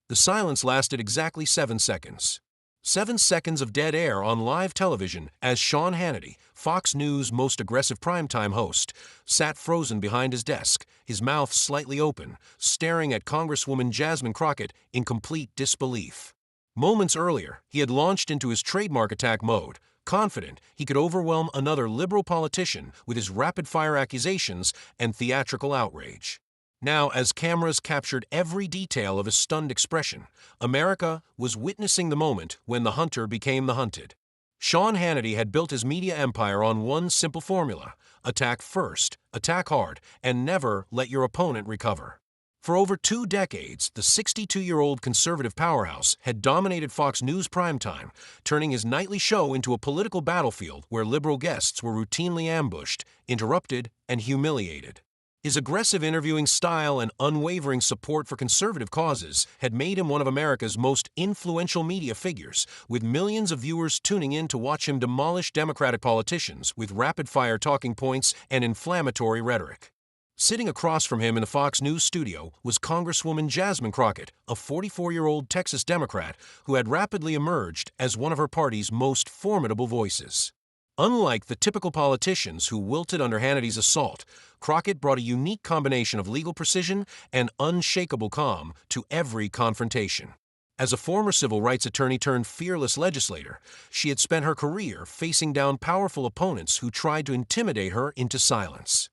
The silence lasted exactly 7 seconds. 7 seconds of dead air on live television as Sean Hannity, Fox News' most aggressive primetime host, sat frozen behind his desk, his mouth slightly open, staring at Congresswoman Jasmine Crockett in complete disbelief. Moments earlier, he had launched into his trademark attack mode, confident he could overwhelm another liberal politician with his rapid-fire accusations and theatrical outrage. Now, as cameras captured every detail of his stunned expression, America was witnessing the moment when the hunter became the hunted. Sean Hannity had built his media empire on one simple formula: attack first, attack hard, and never let your opponent recover. For over 2 decades, the 62-year-old conservative powerhouse had dominated Fox News primetime, turning his nightly show into a political battlefield where liberal guests were routinely ambushed, interrupted, and humiliated. His aggressive interviewing style and unwavering support for conservative causes had made him one of America's most influential media figures, with millions of viewers tuning in to watch him demolish Democratic politicians with rapid-fire talking points and inflammatory rhetoric. Sitting across from him in the Fox News studio was Congresswoman Jasmine Crockett, a 44-year-old Texas Democrat who had rapidly emerged as one of her party's most formidable voices. Unlike the typical politicians who wilted under Hannity's assault, Crockett brought a unique combination of legal precision and unshakable calm to every confrontation. As a former civil rights attorney turned fearless legislator, she had spent her career facing down powerful opponents who tried to intimidate her into silence.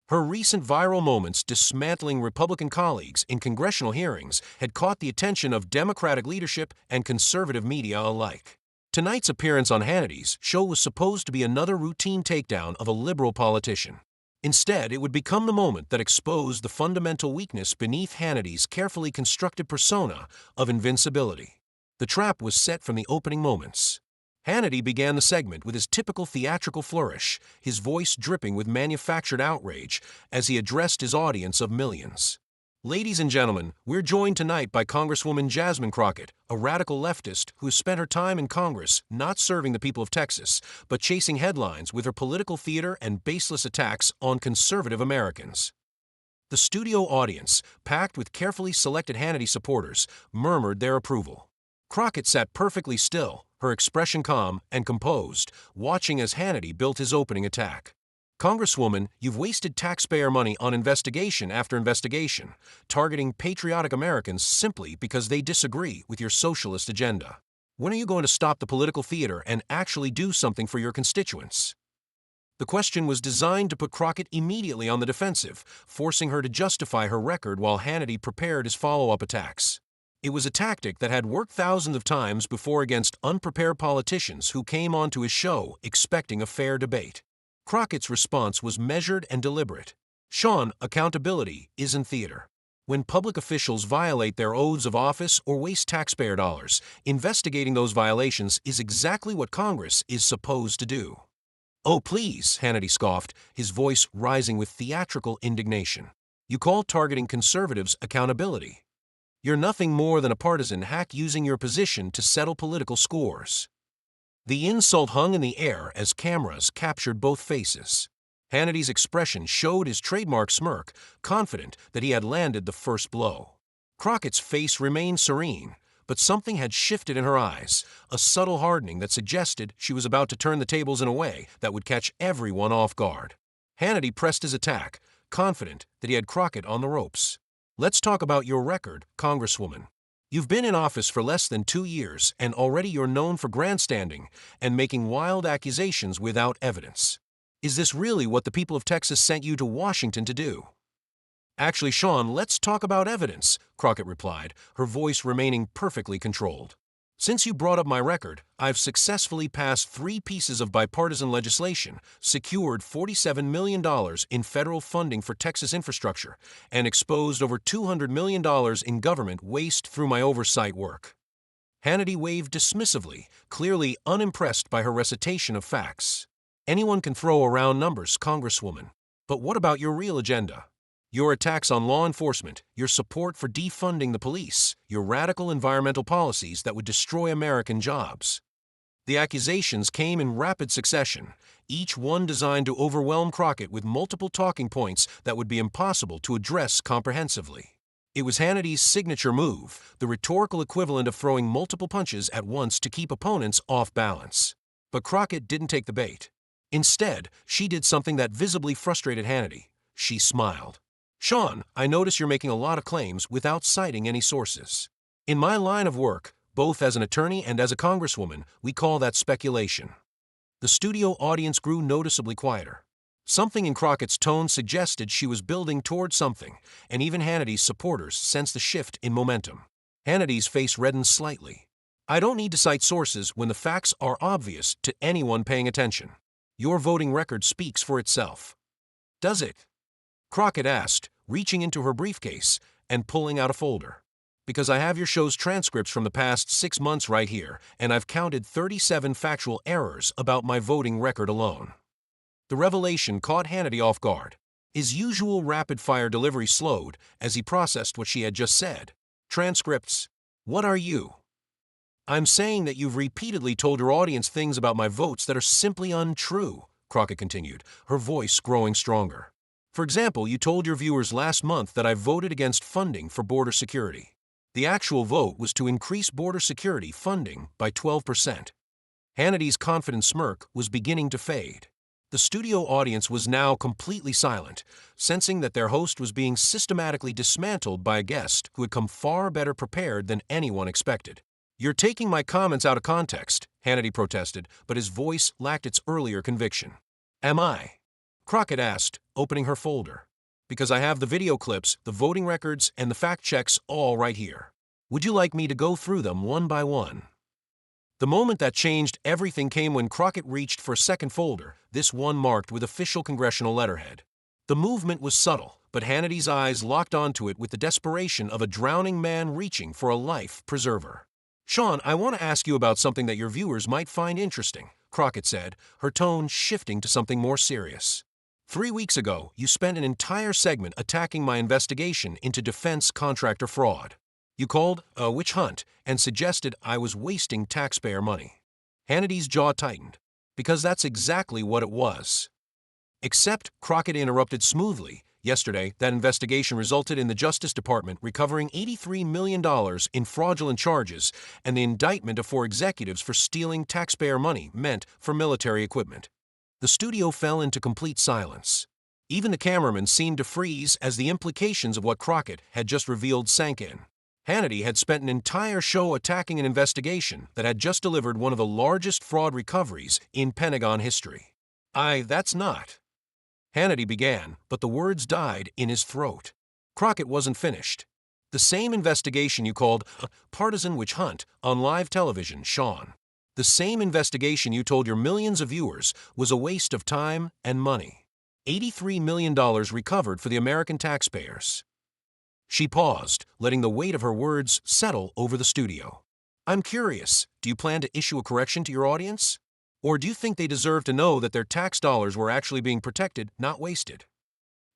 Her recent viral moments dismantling Republican colleagues in congressional hearings had caught the attention of Democratic leadership and conservative media alike. Tonight's appearance on Hannity's show was supposed to be another routine takedown of a liberal politician. Instead, it would become the moment that exposed the fundamental weakness beneath Hannity's carefully constructed persona of invincibility. The trap was set from the opening moments. Hannity began the segment with his typical theatrical flourish, his voice dripping with manufactured outrage as he addressed his audience of millions. Ladies and gentlemen, we're joined tonight by Congresswoman Jasmine Crockett, a radical leftist who has spent her time in Congress not serving the people of Texas, but chasing headlines with her political theater and baseless attacks on conservative Americans. The studio audience, packed with carefully selected Hannity supporters, murmured their approval. Crockett sat perfectly still, her expression calm and composed, watching as Hannity built his opening attack. Congresswoman, you've wasted taxpayer money on investigation after investigation, targeting patriotic Americans simply because they disagree with your socialist agenda. When are you going to stop the political theater and actually do something for your constituents? The question was designed to put Crockett immediately on the defensive, forcing her to justify her record while Hannity prepared his follow-up attacks. It was a tactic that had worked thousands of times before against unprepared politicians who came onto his show expecting a fair debate. Crockett's response was measured and deliberate. Sean, accountability isn't theater. When public officials violate their oaths of office or waste taxpayer dollars, investigating those violations is exactly what Congress is supposed to do. Oh, please, Hannity scoffed, his voice rising with theatrical indignation. You call targeting conservatives accountability. You're nothing more than a partisan hack using your position to settle political scores. The insult hung in the air as cameras captured both faces. Hannity's expression showed his trademark smirk, confident that he had landed the first blow. Crockett's face remained serene, but something had shifted in her eyes, a subtle hardening that suggested she was about to turn the tables in a way that would catch everyone off guard. Hannity pressed his attack, confident that he had Crockett on the ropes. Let's talk about your record, Congresswoman. You've been in office for less than 2 years, and already you're known for grandstanding and making wild accusations without evidence. Is this really what the people of Texas sent you to Washington to do? Actually, Sean, let's talk about evidence, Crockett replied, her voice remaining perfectly controlled. Since you brought up my record, I've successfully passed 3 pieces of bipartisan legislation, secured $47 million in federal funding for Texas infrastructure, and exposed over $200 million in government waste through my oversight work. Hannity waved dismissively, clearly unimpressed by her recitation of facts. Anyone can throw around numbers, Congresswoman. But what about your real agenda? Your attacks on law enforcement, your support for defunding the police, your radical environmental policies that would destroy American jobs. The accusations came in rapid succession, each one designed to overwhelm Crockett with multiple talking points that would be impossible to address comprehensively. It was Hannity's signature move, the rhetorical equivalent of throwing multiple punches at once to keep opponents off balance. But Crockett didn't take the bait. Instead, she did something that visibly frustrated Hannity. She smiled. "Sean, I notice you're making a lot of claims without citing any sources. In my line of work, both as an attorney and as a congresswoman, we call that speculation." The studio audience grew noticeably quieter. Something in Crockett's tone suggested she was building toward something, and even Hannity's supporters sensed the shift in momentum. Hannity's face reddened slightly. "I don't need to cite sources when the facts are obvious to anyone paying attention. Your voting record speaks for itself." "Does it?" Crockett asked, reaching into her briefcase and pulling out a folder. "Because I have your show's transcripts from the past 6 months right here, and I've counted 37 factual errors about my voting record alone." The revelation caught Hannity off guard. His usual rapid-fire delivery slowed as he processed what she had just said. "Transcripts? What are you?" "I'm saying that you've repeatedly told your audience things about my votes that are simply untrue," Crockett continued, her voice growing stronger. "For example, you told your viewers last month that I voted against funding for border security. The actual vote was to increase border security funding by 12%. Hannity's confident smirk was beginning to fade. The studio audience was now completely silent, sensing that their host was being systematically dismantled by a guest who had come far better prepared than anyone expected. "You're taking my comments out of context," Hannity protested, but his voice lacked its earlier conviction. "Am I?" Crockett asked, opening her folder. "Because I have the video clips, the voting records, and the fact checks all right here. Would you like me to go through them one by one?" The moment that changed everything came when Crockett reached for a second folder, this one marked with official congressional letterhead. The movement was subtle, but Hannity's eyes locked onto it with the desperation of a drowning man reaching for a life preserver. "Sean, I want to ask you about something that your viewers might find interesting," Crockett said, her tone shifting to something more serious. 3 weeks ago, you spent an entire segment attacking my investigation into defense contractor fraud. You called a witch hunt and suggested I was wasting taxpayer money." Hannity's jaw tightened. "Because that's exactly what it was." Except, Crockett interrupted smoothly. "Yesterday, that investigation resulted in the Justice Department recovering $83 million in fraudulent charges and the indictment of 4 executives for stealing taxpayer money meant for military equipment." The studio fell into complete silence. Even the cameraman seemed to freeze as the implications of what Crockett had just revealed sank in. Hannity had spent an entire show attacking an investigation that had just delivered one of the largest fraud recoveries in Pentagon history. That's not." Hannity began, but the words died in his throat. Crockett wasn't finished. "The same investigation you called a partisan witch hunt on live television, Sean. The same investigation you told your millions of viewers was a waste of time and money. $83 million recovered for the American taxpayers." She paused, letting the weight of her words settle over the studio. "I'm curious, do you plan to issue a correction to your audience? Or do you think they deserve to know that their tax dollars were actually being protected, not wasted?"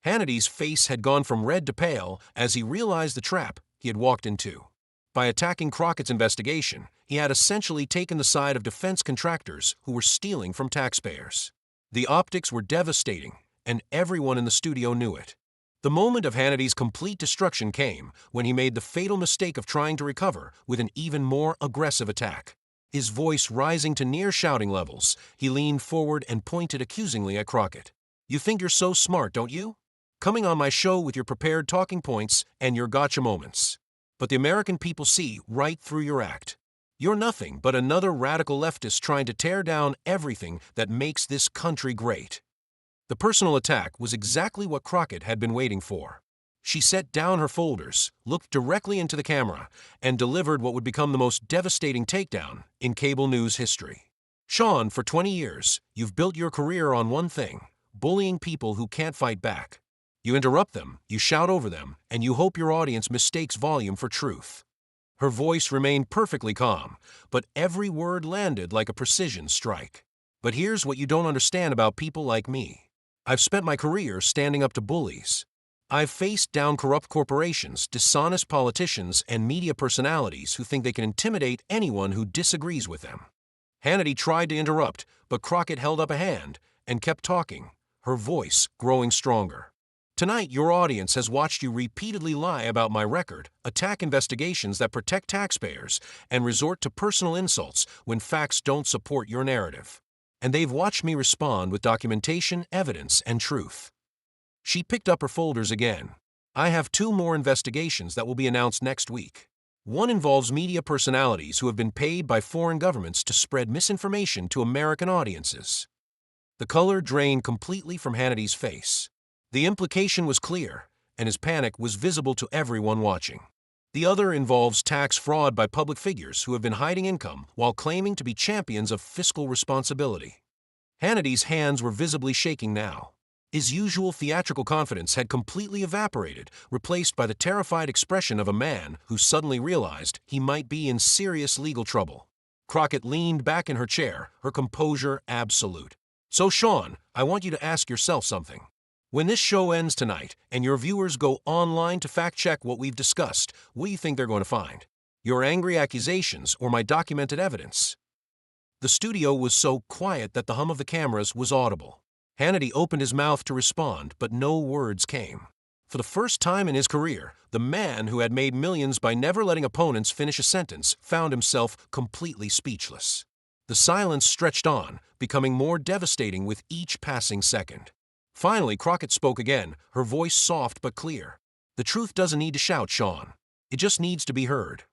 Hannity's face had gone from red to pale as he realized the trap he had walked into. By attacking Crockett's investigation, he had essentially taken the side of defense contractors who were stealing from taxpayers. The optics were devastating, and everyone in the studio knew it. The moment of Hannity's complete destruction came when he made the fatal mistake of trying to recover with an even more aggressive attack. His voice rising to near shouting levels, he leaned forward and pointed accusingly at Crockett. "You think you're so smart, don't you? Coming on my show with your prepared talking points and your gotcha moments. But the American people see right through your act. You're nothing but another radical leftist trying to tear down everything that makes this country great." The personal attack was exactly what Crockett had been waiting for. She set down her folders, looked directly into the camera, and delivered what would become the most devastating takedown in cable news history. "Sean, for 20 years, you've built your career on one thing: bullying people who can't fight back. You interrupt them, you shout over them, and you hope your audience mistakes volume for truth." Her voice remained perfectly calm, but every word landed like a precision strike. "But here's what you don't understand about people like me. I've spent my career standing up to bullies. I've faced down corrupt corporations, dishonest politicians, and media personalities who think they can intimidate anyone who disagrees with them." Hannity tried to interrupt, but Crockett held up a hand and kept talking, her voice growing stronger. Tonight, your audience has watched you repeatedly lie about my record, attack investigations that protect taxpayers, and resort to personal insults when facts don't support your narrative. And they've watched me respond with documentation, evidence, and truth. She picked up her folders again. I have 2 more investigations that will be announced next week. One involves media personalities who have been paid by foreign governments to spread misinformation to American audiences. The color drained completely from Hannity's face. The implication was clear, and his panic was visible to everyone watching. The other involves tax fraud by public figures who have been hiding income while claiming to be champions of fiscal responsibility. Hannity's hands were visibly shaking now. His usual theatrical confidence had completely evaporated, replaced by the terrified expression of a man who suddenly realized he might be in serious legal trouble. Crockett leaned back in her chair, her composure absolute. So, Sean, I want you to ask yourself something. When this show ends tonight and your viewers go online to fact-check what we've discussed, what do you think they're going to find? Your angry accusations or my documented evidence? The studio was so quiet that the hum of the cameras was audible. Hannity opened his mouth to respond, but no words came. For the first time in his career, the man who had made millions by never letting opponents finish a sentence found himself completely speechless. The silence stretched on, becoming more devastating with each passing second. Finally, Crockett spoke again, her voice soft but clear. The truth doesn't need to shout, Sean. It just needs to be heard.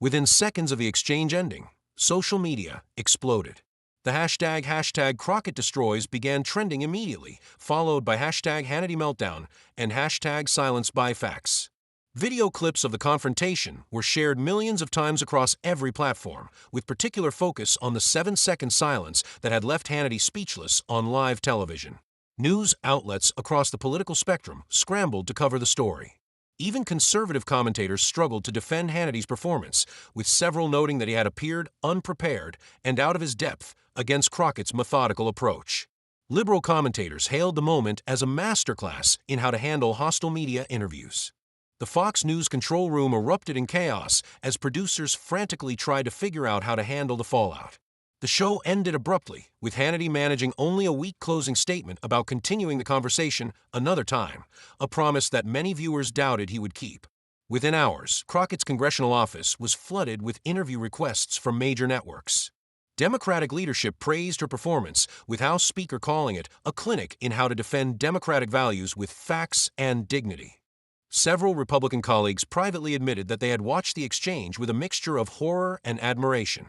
Within seconds of the exchange ending, social media exploded. The hashtag Crockett Destroys began trending immediately, followed by hashtag Hannity Meltdown and hashtag Silence by Facts. Video clips of the confrontation were shared millions of times across every platform, with particular focus on the 7-second silence that had left Hannity speechless on live television. News outlets across the political spectrum scrambled to cover the story. Even conservative commentators struggled to defend Hannity's performance, with several noting that he had appeared unprepared and out of his depth against Crockett's methodical approach. Liberal commentators hailed the moment as a masterclass in how to handle hostile media interviews. The Fox News control room erupted in chaos as producers frantically tried to figure out how to handle the fallout. The show ended abruptly, with Hannity managing only a weak closing statement about continuing the conversation another time, a promise that many viewers doubted he would keep. Within hours, Crockett's congressional office was flooded with interview requests from major networks. Democratic leadership praised her performance, with House Speaker calling it a clinic in how to defend democratic values with facts and dignity. Several Republican colleagues privately admitted that they had watched the exchange with a mixture of horror and admiration.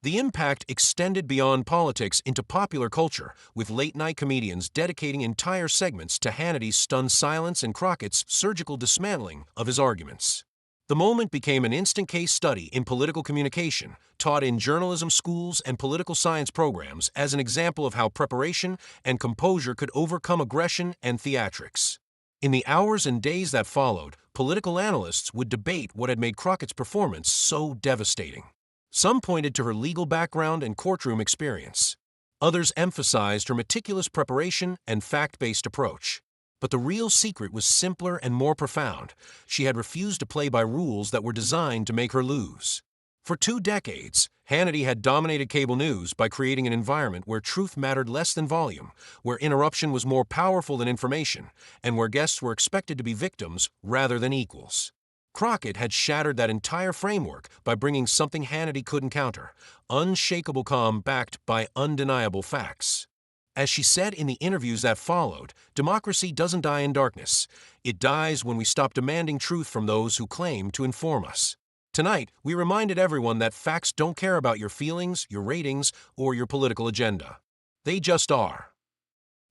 The impact extended beyond politics into popular culture, with late-night comedians dedicating entire segments to Hannity's stunned silence and Crockett's surgical dismantling of his arguments. The moment became an instant case study in political communication, taught in journalism schools and political science programs as an example of how preparation and composure could overcome aggression and theatrics. In the hours and days that followed, political analysts would debate what had made Crockett's performance so devastating. Some pointed to her legal background and courtroom experience. Others emphasized her meticulous preparation and fact-based approach. But the real secret was simpler and more profound. She had refused to play by rules that were designed to make her lose. For 2 decades, Hannity had dominated cable news by creating an environment where truth mattered less than volume, where interruption was more powerful than information, and where guests were expected to be victims rather than equals. Crockett had shattered that entire framework by bringing something Hannity couldn't counter: unshakable calm backed by undeniable facts. As she said in the interviews that followed, democracy doesn't die in darkness. It dies when we stop demanding truth from those who claim to inform us. Tonight, we reminded everyone that facts don't care about your feelings, your ratings, or your political agenda. They just are.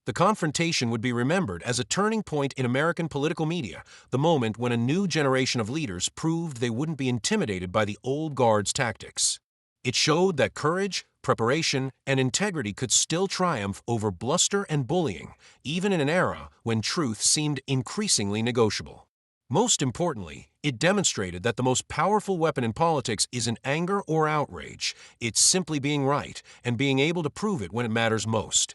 The confrontation would be remembered as a turning point in American political media, the moment when a new generation of leaders proved they wouldn't be intimidated by the old guard's tactics. It showed that courage, preparation, and integrity could still triumph over bluster and bullying, even in an era when truth seemed increasingly negotiable. Most importantly, it demonstrated that the most powerful weapon in politics isn't anger or outrage. It's simply being right and being able to prove it when it matters most.